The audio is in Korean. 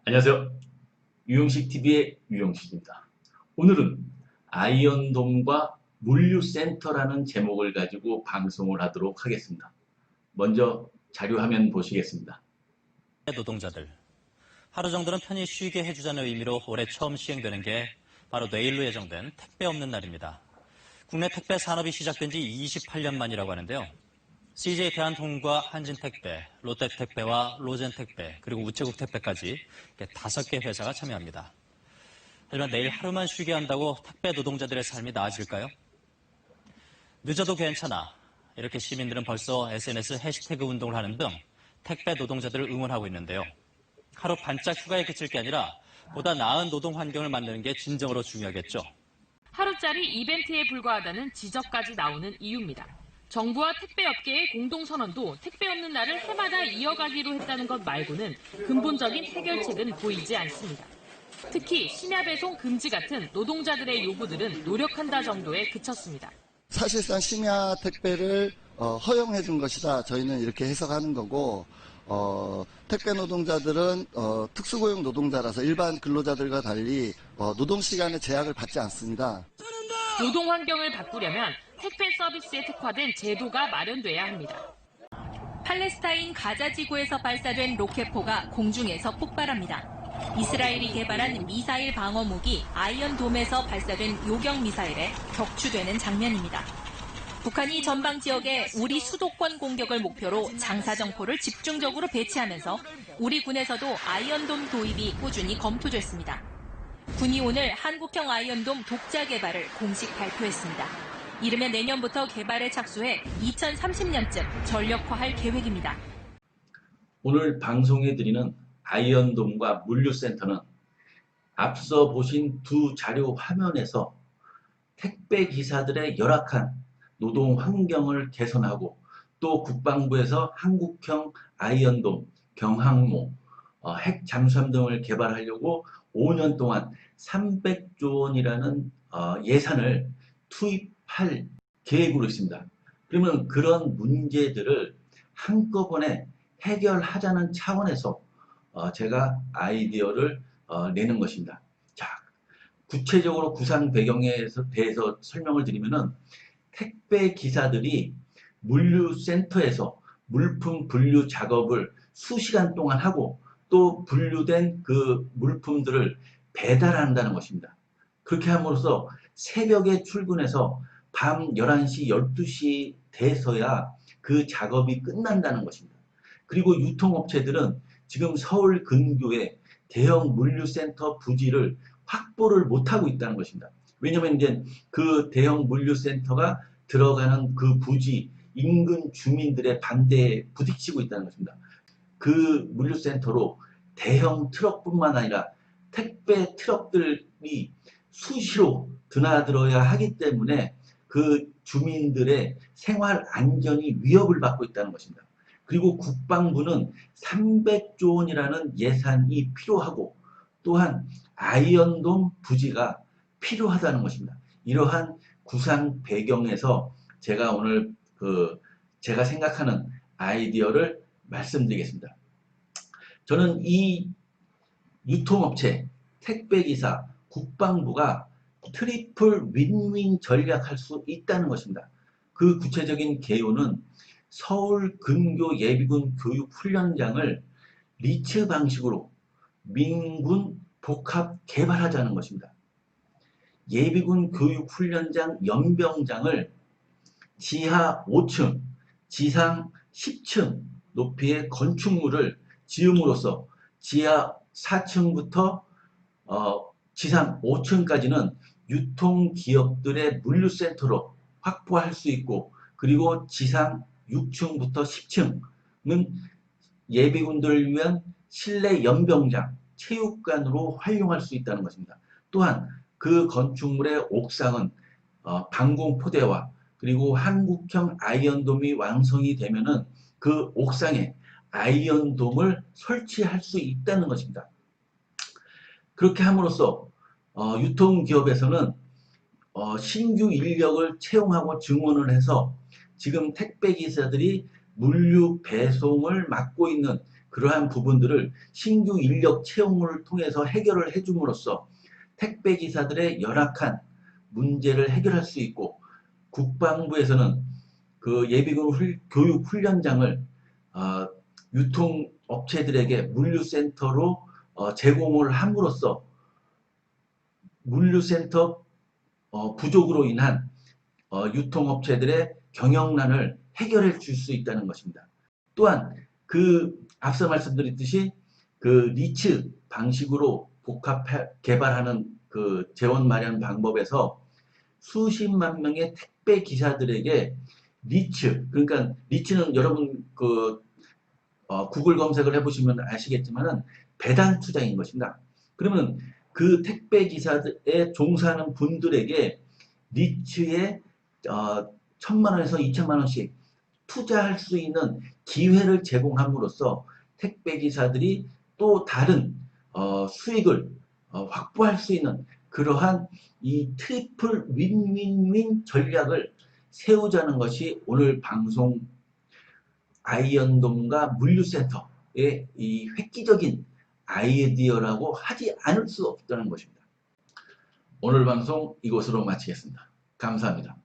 안녕하세요. 유용식TV의 유용식입니다. 오늘은 아이언돔과 물류센터라는 제목을 가지고 방송을 하도록 하겠습니다. 먼저 자료화면 보시겠습니다. 노동자들. 하루 정도는 편히 쉬게 해주자는 의미로 올해 처음 시행되는 게 바로 내일로 예정된 택배 없는 날입니다. 국내 택배 산업이 시작된 지 28년 만이라고 하는데요. CJ 대한통운과 한진택배, 롯데택배와 로젠택배, 그리고 우체국 택배까지 5개 회사가 참여합니다. 하지만 내일 하루만 쉬게 한다고 택배 노동자들의 삶이 나아질까요? 늦어도 괜찮아. 이렇게 시민들은 벌써 SNS 해시태그 운동을 하는 등 택배 노동자들을 응원하고 있는데요. 하루 반짝 휴가에 그칠 게 아니라 보다 나은 노동 환경을 만드는 게 진정으로 중요하겠죠. 하루짜리 이벤트에 불과하다는 지적까지 나오는 이유입니다. 정부와 택배업계의 공동선언도 택배 없는 날을 해마다 이어가기로 했다는 것 말고는 근본적인 해결책은 보이지 않습니다. 특히 심야 배송 금지 같은 노동자들의 요구들은 노력한다 정도에 그쳤습니다. 사실상 심야 택배를 허용해 준 것이다. 저희는 이렇게 해석하는 거고, 택배 노동자들은 특수고용 노동자라서 일반 근로자들과 달리 노동시간의 제약을 받지 않습니다. 노동 환경을 바꾸려면 택배 서비스에 특화된 제도가 마련돼야 합니다. 팔레스타인 가자 지구에서 발사된 로켓포가 공중에서 폭발합니다. 이스라엘이 개발한 미사일 방어 무기 아이언돔에서 발사된 요격 미사일에 격추되는 장면입니다. 북한이 전방 지역에 우리 수도권 공격을 목표로 장사정포를 집중적으로 배치하면서 우리 군에서도 아이언돔 도입이 꾸준히 검토됐습니다. 군이 오늘 한국형 아이언돔 독자 개발을 공식 발표했습니다. 이르면 내년부터 개발에 착수해 2030년쯤 전력화할 계획입니다. 오늘 방송해드리는 아이언돔과 물류센터는 앞서 보신 두 자료 화면에서 택배 기사들의 열악한 노동 환경을 개선하고 또 국방부에서 한국형 아이언돔, 경항모, 핵 잠수함 등을 개발하려고 5년 동안 300조 원이라는 예산을 투입할 계획으로 있습니다. 그러면 그런 문제들을 한꺼번에 해결하자는 차원에서 제가 아이디어를 내는 것입니다. 자, 구체적으로 구상 배경에 대해서 설명을 드리면은 택배 기사들이 물류센터에서 물품 분류 작업을 수시간 동안 하고 또 분류된 그 물품들을 배달한다는 것입니다. 그렇게 함으로써 새벽에 출근해서 밤 11시, 12시 돼서야 그 작업이 끝난다는 것입니다. 그리고 유통업체들은 지금 서울 근교에 대형 물류센터 부지를 확보를 못하고 있다는 것입니다. 왜냐하면 이제 그 대형 물류센터가 들어가는 그 부지 인근 주민들의 반대에 부딪히고 있다는 것입니다. 그 물류센터로 대형 트럭뿐만 아니라 택배 트럭들이 수시로 드나들어야 하기 때문에 그 주민들의 생활 안전이 위협을 받고 있다는 것입니다. 그리고 국방부는 300조 원이라는 예산이 필요하고 또한 아이언돔 부지가 필요하다는 것입니다. 이러한 구상 배경에서 제가 오늘 제가 생각하는 아이디어를 말씀드리겠습니다. 저는 이 유통업체, 택배기사, 국방부가 트리플 윈윈 전략할 수 있다는 것입니다. 그 구체적인 개요는 서울 근교 예비군 교육훈련장을 리츠 방식으로 민군 복합 개발하자는 것입니다. 예비군 교육훈련장 연병장을 지하 5층, 지상 10층 높이의 건축물을 지음으로써 지하 4층부터 지상 5층까지는 유통기업들의 물류센터로 확보할 수 있고 그리고 지상 6층부터 10층은 예비군들을 위한 실내 연병장, 체육관으로 활용할 수 있다는 것입니다. 또한 그 건축물의 옥상은 방공포대와 그리고 한국형 아이언돔이 완성이 되면은 그 옥상에 아이언돔을 설치할 수 있다는 것입니다. 그렇게 함으로써 유통기업에서는 신규 인력을 채용하고 증원을 해서 지금 택배기사들이 물류 배송을 맡고 있는 그러한 부분들을 신규 인력 채용을 통해서 해결을 해줌으로써 택배기사들의 열악한 문제를 해결할 수 있고, 국방부에서는 그 예비군 교육 훈련장을 유통업체들에게 물류센터로 제공을 함으로써 물류센터 부족으로 인한 유통업체들의 경영난을 해결해 줄 수 있다는 것입니다. 또한 앞서 말씀드렸듯이 그 니츠 방식으로 복합 개발하는 그 재원 마련 방법에서 수십만 명의 택배 기사들에게 그러니까 니츠는 여러분 구글 검색을 해보시면 아시겠지만은 배당 투자인 것입니다. 그러면 그 택배 기사에 종사하는 분들에게 니츠에 1,000만 원에서 2,000만 원씩 투자할 수 있는 기회를 제공함으로써 택배 기사들이 또 다른 수익을 확보할 수 있는 그러한 이 트리플 윈윈윈 전략을 세우자는 것이 오늘 방송 아이언돔과 물류센터의 이 획기적인 아이디어라고 하지 않을 수 없다는 것입니다. 오늘 방송 이것으로 마치겠습니다. 감사합니다.